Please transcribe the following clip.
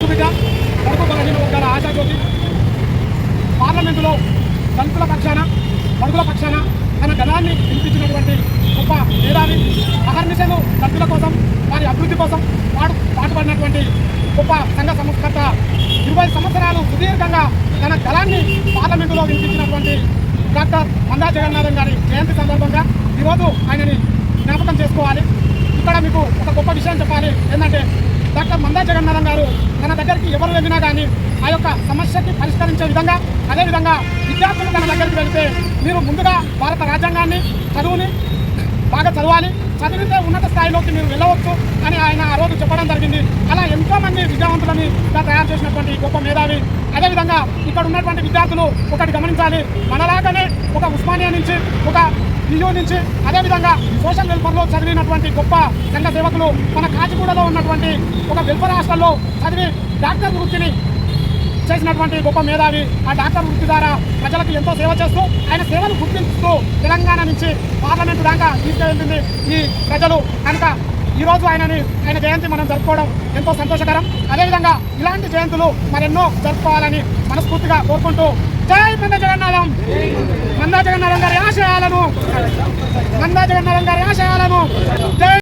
బిడ్డ, కడుపు బలహీన వర్గాల ఆశాజ్యోతి, పార్లమెంటులో దళితుల పక్షాన, బడుగుల పక్షాన తన గణాన్ని వినిపించినటువంటి గొప్ప మేధావి, అహర్నిశలు దళితుల కోసం, వారి అభివృద్ధి కోసం పాటుపడినటువంటి గొప్ప సంఘ సంస్కర్త, 20 సంవత్సరాలు సుదీర్ఘంగా తన గళాన్ని పార్లమెంటులో వినిపించినటువంటి డాక్టర్ మందా జగన్నాథం గారి జయంతి సందర్భంగా ఈరోజు ఆయనని జ్ఞాపకం చేసుకోవాలి. ఇక్కడ మీకు ఒక గొప్ప విషయం చెప్పాలి. ఏంటంటే డాక్టర్ మందా జగన్నాథం గారు తన దగ్గరికి ఎవరు వెళ్ళినా కానీ ఆ యొక్క సమస్యకి పరిష్కరించే విధంగా, అదేవిధంగా విద్యార్థులు తన దగ్గరికి వెళితే మీరు ముందుగా భారత రాజ్యాంగాన్ని బాగా చదవాలి, చదివితే ఉన్నత స్థాయిలోకి మీరు వెళ్ళవచ్చు అని ఆయన ఆ రోజు చెప్పడం జరిగింది. అలా ఎంతోమంది విద్యావంతులని తయారు చేసినటువంటి గొప్ప మేధావి. అదేవిధంగా ఇక్కడ ఉన్నటువంటి విద్యార్థులు ఒకటి గమనించాలి, మనలాగానే ఒక ఉస్మానియా నుంచి, ఒక పియూ నుంచి, అదేవిధంగా సోషల్ వెల్ఫేర్లో చదివినటువంటి గొప్ప సంఘ సేవకులు మన కాచిగూడలో ఉన్నటువంటి ఒక వెల్ఫేర్ హాస్టల్లో చదివి డాక్టర్ వృత్తిని చేసినటువంటి గొప్ప మేధావి. ఆ డాక్టర్ వృత్తి ద్వారా ప్రజలకు ఎంతో సేవ చేస్తూ ఆయన సేవలు గుర్తిస్తూ తెలంగాణ నుంచి పార్లమెంటు దాకా తీసుకెళ్తుంది ఈ ప్రజలు. కనుక ఈరోజు ఆయన జయంతి మనం జరుపుకోవడం ఎంతో సంతోషకరం. అదేవిధంగా ఇలాంటి జయంతులు మరెన్నో జరుపుకోవాలని మనస్ఫూర్తిగా కోరుకుంటూ, జై మందా జగన్నాథం, మందా జగన్నాథం గారి ఆశయాలను, మందా జగన్నాథం గారి ఆశయాలను జై